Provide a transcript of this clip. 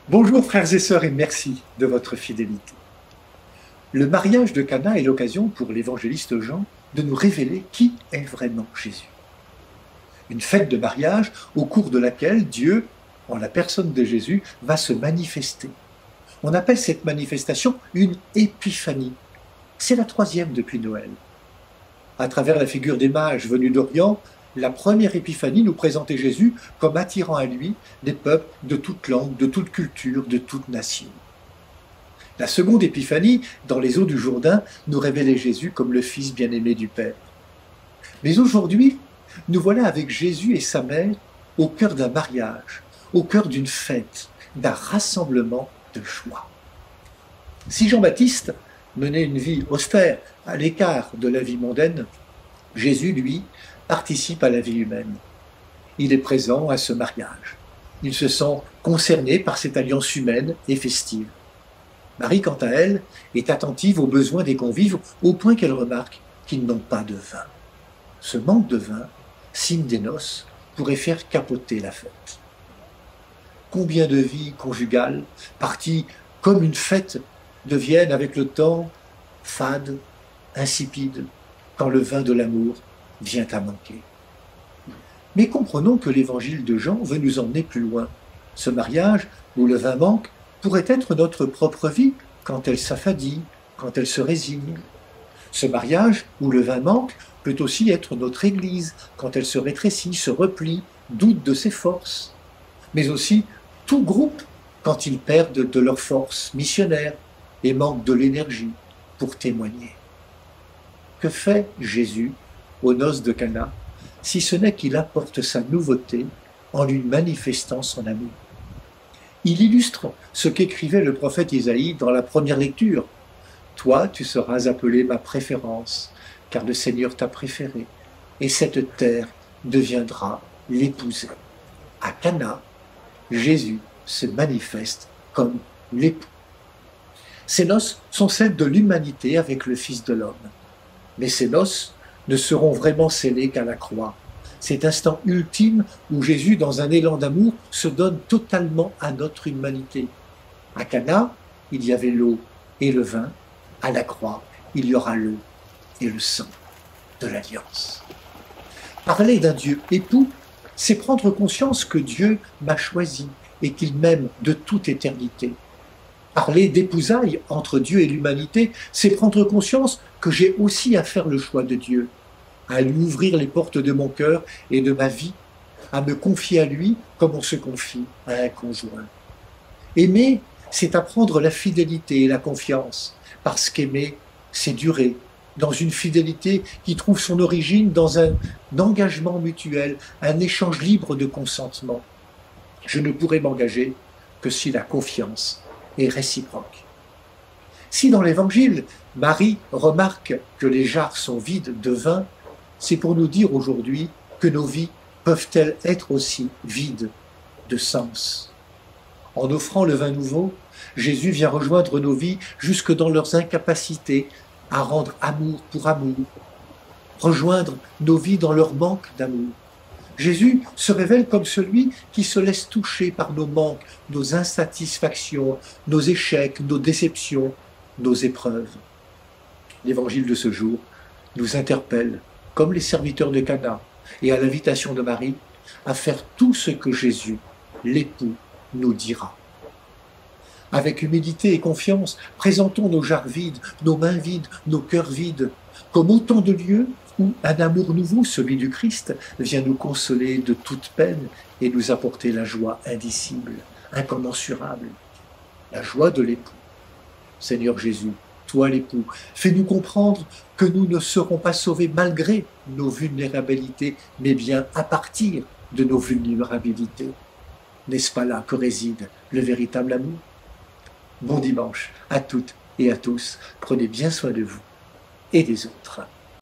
Bonjour frères et sœurs et merci de votre fidélité. Le mariage de Cana est l'occasion pour l'évangéliste Jean de nous révéler qui est vraiment Jésus. Une fête de mariage au cours de laquelle Dieu, en la personne de Jésus, va se manifester. On appelle cette manifestation une épiphanie. C'est la troisième depuis Noël. À travers la figure des mages venus d'Orient, la première épiphanie nous présentait Jésus comme attirant à lui des peuples de toute langue, de toute culture, de toute nation. La seconde épiphanie, dans les eaux du Jourdain, nous révélait Jésus comme le Fils bien-aimé du Père. Mais aujourd'hui, nous voilà avec Jésus et sa mère au cœur d'un mariage, au cœur d'une fête, d'un rassemblement de joie. Si Jean-Baptiste menait une vie austère, à l'écart de la vie mondaine, Jésus, lui, participe à la vie humaine. Il est présent à ce mariage. Il se sent concerné par cette alliance humaine et festive. Marie, quant à elle, est attentive aux besoins des convives au point qu'elle remarque qu'ils n'ont pas de vin. Ce manque de vin, signe des noces, pourrait faire capoter la fête. Combien de vies conjugales, parties comme une fête, deviennent avec le temps fades, insipides, quand le vin de l'amour vient à manquer. Mais comprenons que l'évangile de Jean veut nous emmener plus loin. Ce mariage où le vin manque pourrait être notre propre vie quand elle s'affadit, quand elle se résigne. Ce mariage où le vin manque peut aussi être notre Église quand elle se rétrécit, se replie, doute de ses forces. Mais aussi tout groupe quand ils perdent de leur force missionnaire et manquent de l'énergie pour témoigner. Que fait Jésus aux noces de Cana, si ce n'est qu'il apporte sa nouveauté en lui manifestant son amour? Il illustre ce qu'écrivait le prophète Isaïe dans la première lecture. « Toi, tu seras appelé ma préférence, car le Seigneur t'a préféré, et cette terre deviendra l'épousée. » À Cana, Jésus se manifeste comme l'époux. Ces noces sont celles de l'humanité avec le Fils de l'homme. Mais ces noces ne seront vraiment scellées qu'à la croix. Cet instant ultime où Jésus, dans un élan d'amour, se donne totalement à notre humanité. À Cana, il y avait l'eau et le vin. À la croix, il y aura l'eau et le sang de l'alliance. Parler d'un Dieu époux, c'est prendre conscience que Dieu m'a choisi et qu'il m'aime de toute éternité. Parler d'épousailles entre Dieu et l'humanité, c'est prendre conscience que j'ai aussi à faire le choix de Dieu, à lui ouvrir les portes de mon cœur et de ma vie, à me confier à lui comme on se confie à un conjoint. Aimer, c'est apprendre la fidélité et la confiance, parce qu'aimer, c'est durer, dans une fidélité qui trouve son origine dans un engagement mutuel, un échange libre de consentement. Je ne pourrai m'engager que si la confiance est réciproque. Si dans l'Évangile, Marie remarque que les jarres sont vides de vin, c'est pour nous dire aujourd'hui que nos vies peuvent-elles être aussi vides de sens. En offrant le vin nouveau, Jésus vient rejoindre nos vies jusque dans leurs incapacités à rendre amour pour amour, rejoindre nos vies dans leur manque d'amour. Jésus se révèle comme celui qui se laisse toucher par nos manques, nos insatisfactions, nos échecs, nos déceptions, nos épreuves. L'évangile de ce jour nous interpelle, comme les serviteurs de Cana, et à l'invitation de Marie, à faire tout ce que Jésus, l'époux, nous dira. Avec humilité et confiance, présentons nos jarres vides, nos mains vides, nos cœurs vides, comme autant de lieux où un amour nouveau, celui du Christ, vient nous consoler de toute peine et nous apporter la joie indicible, incommensurable, la joie de l'époux. Seigneur Jésus, toi l'époux, fais-nous comprendre que nous ne serons pas sauvés malgré nos vulnérabilités, mais bien à partir de nos vulnérabilités. N'est-ce pas là que réside le véritable amour? Bon dimanche à toutes et à tous. Prenez bien soin de vous et des autres.